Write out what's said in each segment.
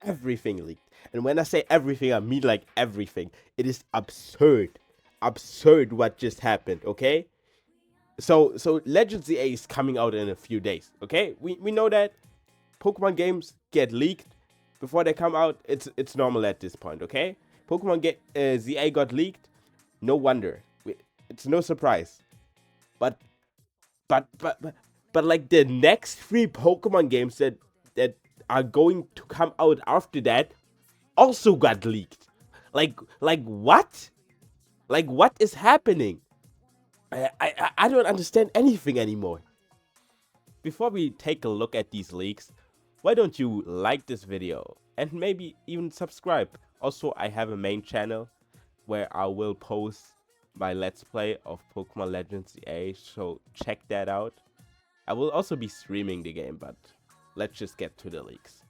everything leaked. And when I say everything, I mean like everything. It is absurd. Absurd what just happened, okay? So Legends EA is coming out in a few days, okay? We know that Pokemon games get leaked before they come out. It's normal at this point, okay? Pokemon get ZA got leaked. No wonder. It's no surprise. But but but but, but like the next three Pokemon games that are going to come out after that also got leaked. Like what? Like what is happening? I don't understand anything anymore. Before we take a look at these leaks, why don't you like this video and maybe even subscribe? Also, I have a main channel where I will post my Let's Play of Pokemon Legends EA, so check that out. I will also be streaming the game, but let's just get to the leaks.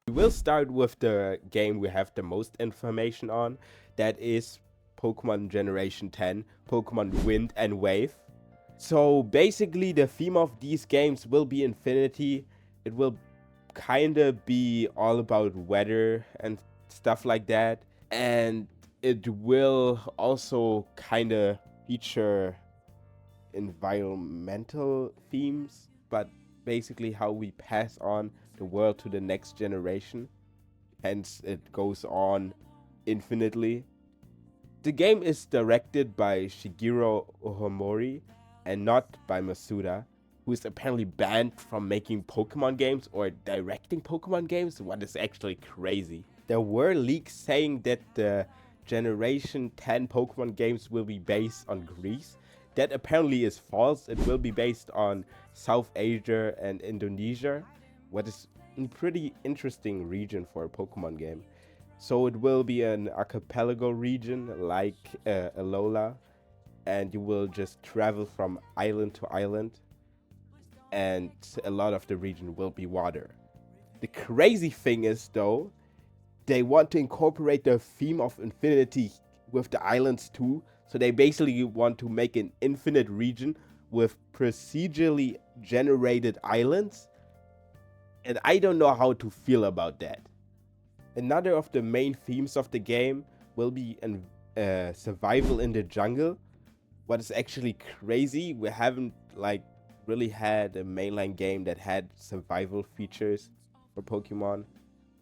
We will start with the game we have the most information on, that is Pokemon Generation 10, Pokemon Wind and Wave. So basically the theme of these games will be Infinity. It will kinda be all about weather and stuff like that. And it will also kinda feature environmental themes, but basically how we pass on the world to the next generation. Hence it goes on infinitely. The game is directed by Shigeru Ohomori and not by Masuda, who is apparently banned from making Pokemon games or directing Pokemon games, what is actually crazy. There were leaks saying that the Generation 10 Pokemon games will be based on Greece. That apparently is false. It will be based on South Asia and Indonesia, what is a pretty interesting region for a Pokemon game. So it will be an archipelago region like Alola, and you will just travel from island to island, and a lot of the region will be water. The crazy thing is though, they want to incorporate the theme of infinity with the islands too. So they basically want to make an infinite region with procedurally generated islands. And I don't know how to feel about that. Another of the main themes of the game will be survival in the jungle. What is actually crazy, we haven't like really had a mainline game that had survival features for Pokemon.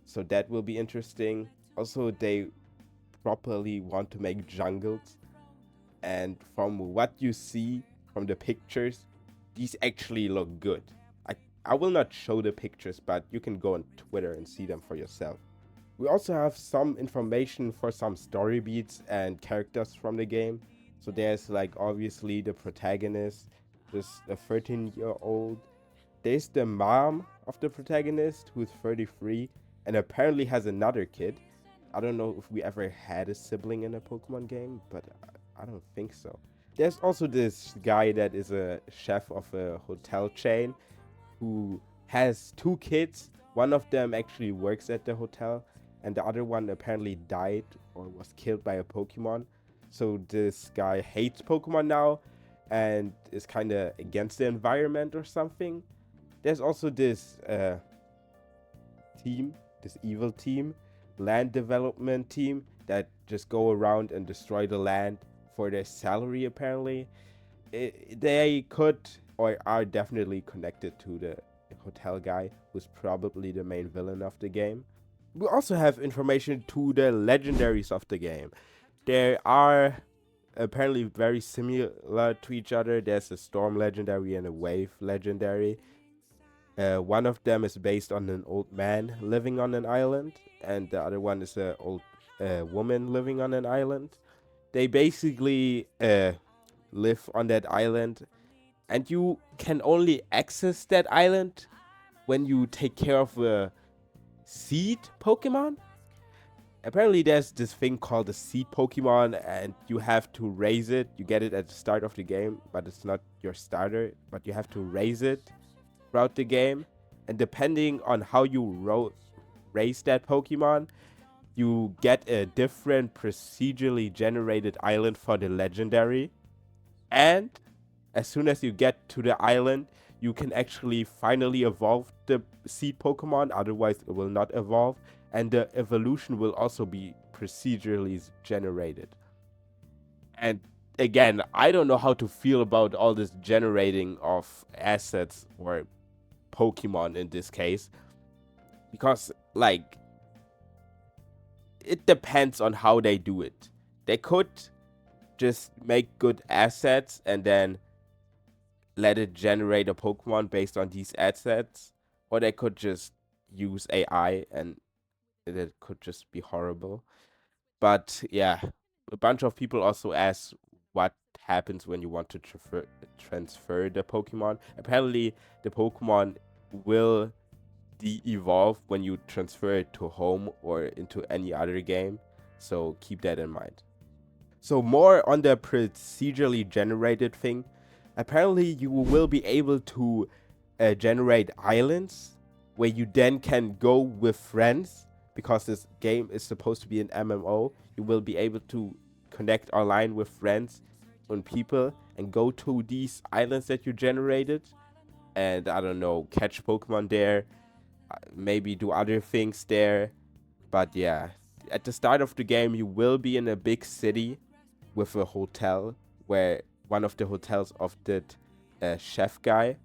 So that will be interesting. Also, they properly want to make jungles. And from what you see from the pictures, these actually look good. I will not show the pictures, but you can go on Twitter and see them for yourself. We also have some information for some story beats and characters from the game. So there's like obviously the protagonist, just a 13-year-old. There's the mom of the protagonist who's 33 and apparently has another kid. I don't know if we ever had a sibling in a Pokemon game, but I don't think so. There's also this guy that is a chef of a hotel chain who has two kids. One of them actually works at the hotel, and the other one apparently died or was killed by a Pokemon. So this guy hates Pokemon now and is kind of against the environment or something. There's also this team, this evil team, land development team, that just go around and destroy the land for their salary apparently. They could or are definitely connected to the hotel guy, who's probably the main villain of the game. We also have information to the legendaries of the game. They are apparently very similar to each other. There's a Storm legendary and a Wave legendary. One of them is based on an old man living on an island, and the other one is an old woman living on an island. They basically live on that island, and you can only access that island when you take care of a seed Pokemon. Apparently there's this thing called a seed Pokemon, and you have to raise it. You get it at the start of the game, but it's not your starter, but you have to raise it throughout the game. And depending on how you raise that Pokemon, you get a different procedurally generated island for the legendary. And as soon as you get to the island, you can actually finally evolve the seed Pokemon, otherwise it will not evolve. and the evolution will also be procedurally generated. And again, I don't know how to feel about all this generating of assets or Pokemon in this case, because like it depends on how they do it. They could just make good assets and then let it generate a Pokemon based on these assets, or they could just use AI and it could just be horrible. But yeah, a bunch of people also ask what happens when you want to transfer the Pokemon. Apparently, the Pokemon will de-evolve when you transfer it to home or into any other game. So keep that in mind. So more on the procedurally generated thing. Apparently, you will be able to generate islands where you then can go with friends, because this game is supposed to be an MMO. You will be able to connect online with friends and people and go to these islands that you generated, and I don't know, catch Pokemon there, maybe do other things there. But yeah, at the start of the game, you will be in a big city with a hotel, where one of the hotels of that chef guy,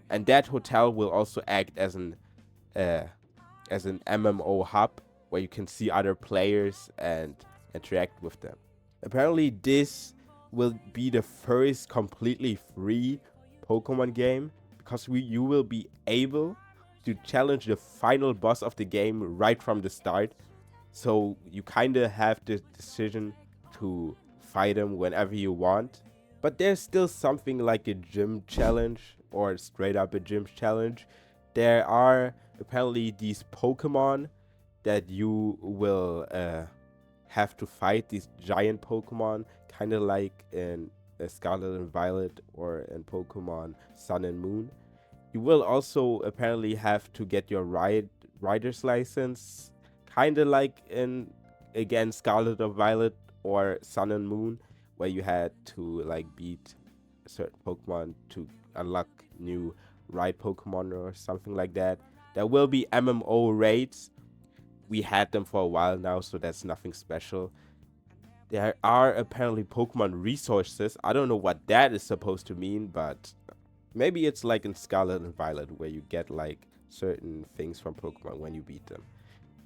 and that hotel will also act uh, as an MMO hub where you can see other players and interact with them. Apparently, this will be the first completely free Pokemon game, because you will be able to challenge the final boss of the game right from the start. So you kind of have the decision to fight him whenever you want. But there's still something like a gym challenge, or straight up a gym challenge. There are apparently these Pokemon that you will have to fight, these giant Pokemon, kind of like in Scarlet and Violet or in Pokemon Sun and Moon. You will also apparently have to get your rider's license, kind of like in, again, Scarlet or Violet or Sun and Moon, where you had to like beat a certain Pokemon to unlock new ride Pokemon or something like that. There will be MMO raids. We had them for a while now, so that's nothing special. There are apparently Pokemon resources. I don't know what that is supposed to mean, but maybe it's like in Scarlet and Violet, where you get like certain things from Pokemon when you beat them.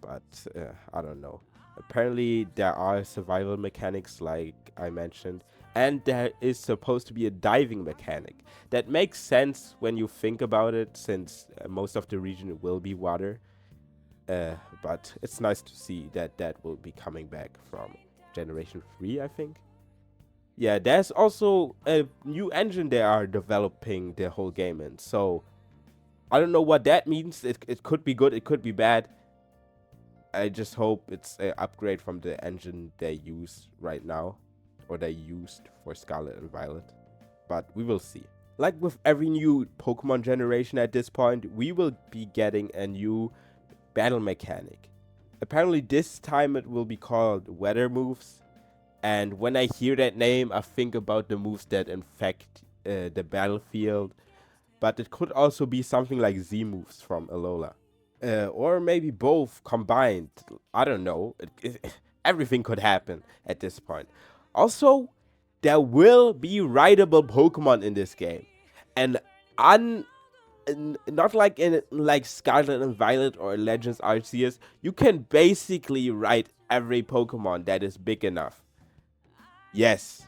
But I don't know. Apparently, there are survival mechanics, like I mentioned, and there is supposed to be a diving mechanic. That makes sense when you think about it, since most of the region will be water. But it's nice to see that that will be coming back from Generation 3, I think. Yeah, there's also a new engine they are developing the whole game in. So I don't know what that means. It could be good, it could be bad. I just hope it's an upgrade from the engine they use right now, or they used for Scarlet and Violet. But we will see. Like with every new Pokemon generation at this point, we will be getting a new battle mechanic. Apparently this time it will be called weather moves. And when I hear that name, I think about the moves that infect the battlefield. But it could also be something like Z moves from Alola. Or maybe both combined. I don't know. Everything could happen at this point. Also, there will be rideable Pokemon in this game. And not like in like Scarlet and Violet or Legends Arceus, you can basically ride every Pokemon that is big enough. Yes,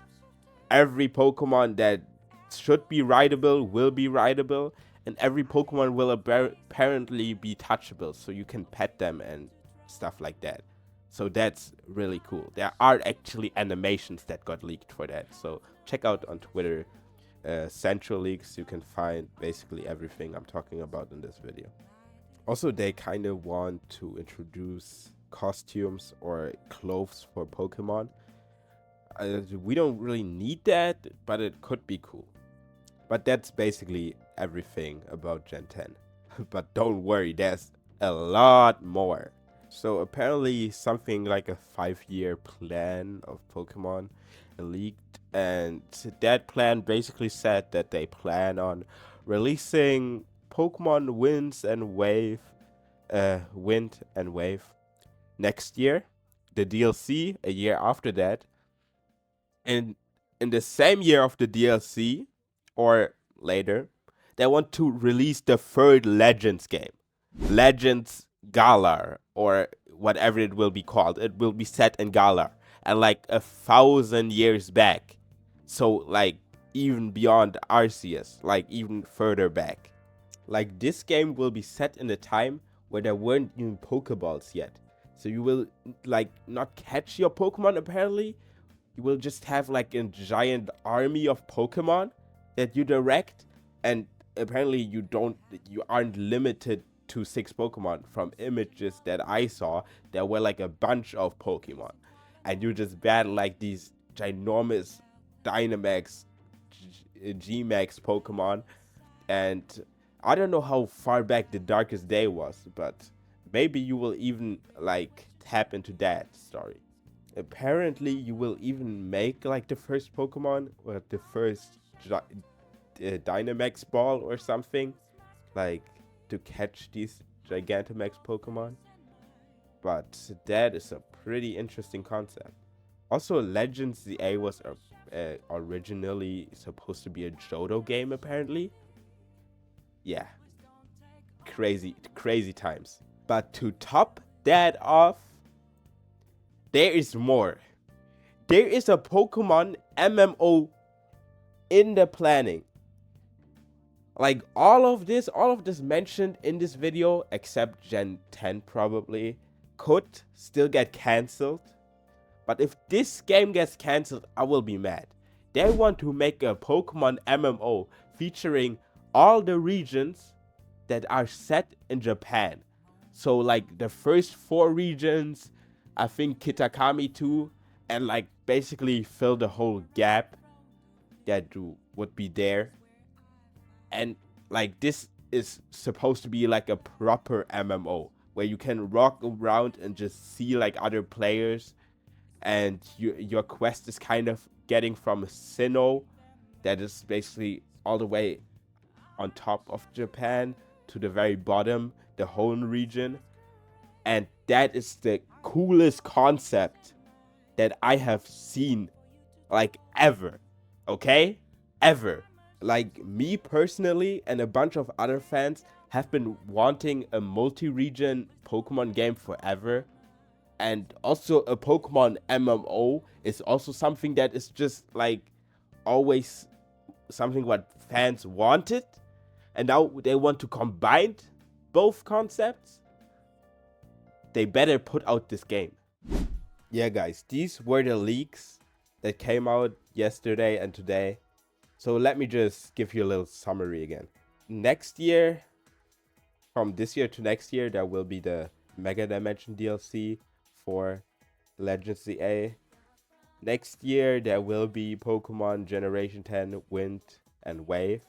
every Pokemon that should be rideable will be rideable, and every Pokemon will apparently be touchable, so you can pet them and stuff like that. So that's really cool. There are actually animations that got leaked for that, so check out on Twitter, Central Leaks. You can find basically everything I'm talking about in this video. Also, they kind of want to introduce costumes or clothes for Pokemon. We don't really need that, but it could be cool. But that's basically everything about Gen 10. But don't worry, there's a lot more. So apparently something like a 5-year plan of Pokemon leaked, and that plan basically said that they plan on releasing Pokemon Wind and Wave next year, the DLC a year after that, and in the same year of the DLC or later, they want to release the third Legends game, Legends Galar, or whatever it will be called. It will be set in Galar and like 1,000 years back, so like even beyond Arceus, like even further back. Like this game will be set in a time where there weren't even Pokeballs yet. So you will like not catch your Pokemon apparently. You will just have like a giant army of Pokemon that you direct, and apparently you aren't limited to 6 Pokemon. From images that I saw, there were like a bunch of Pokemon. And you just battle like these ginormous Dynamax, G-Max Pokemon. And I don't know how far back the Darkest Day was, but maybe you will even like tap into that story. Apparently you will even make like the first Pokemon or the first Dynamax ball or something, like to catch these Gigantamax Pokemon. But that is a pretty interesting concept. Also, Legends ZA was originally supposed to be a Johto game apparently. Yeah, crazy times. But to top that off, there is more. There is a Pokemon MMO in the planning. Like all of this mentioned in this video, except Gen 10 probably, could still get cancelled. But if this game gets cancelled, I will be mad. They want to make a Pokemon MMO featuring all the regions that are set in Japan. So like the first 4 regions, I think Kitakami too, and like basically fill the whole gap that would be there. And like this is supposed to be like a proper MMO where you can walk around and just see like other players, and your quest is kind of getting from Sinnoh, that is basically all the way on top of Japan, to the very bottom, the Hoenn region. And that is the coolest concept that I have seen like ever. Okay? Ever. Like me personally and a bunch of other fans have been wanting a multi-region Pokemon game forever. And also a Pokemon MMO is also something that is just like always something what fans wanted. And now they want to combine both concepts. They better put out this game. Yeah guys, these were the leaks that came out yesterday and today. So let me just give you a little summary again. Next year, from this year to next year, there will be the Mega Dimension DLC for Legends ZA. Next year, there will be Pokemon Generation 10 Wind and Wave.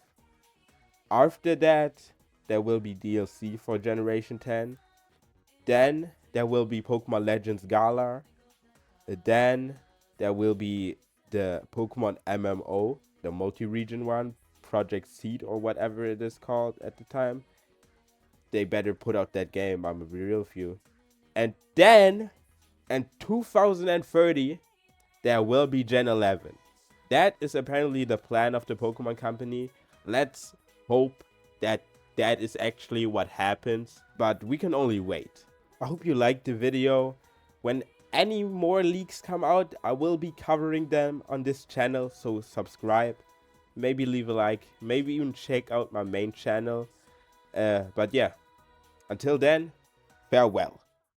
After that, there will be DLC for Generation 10. Then there will be Pokemon Legends Galar. Then there will be the Pokemon MMO, the multi-region one, Project Seed or whatever it is called at the time. They better put out that game, I'm gonna be real with you. And then, in 2030, there will be Gen 11. That is apparently the plan of the Pokemon Company. Let's hope that that is actually what happens, but we can only wait. I hope you liked the video. When any more leaks come out, I will be covering them on this channel, so subscribe, maybe leave a like, maybe even check out my main channel. But yeah, until then, farewell.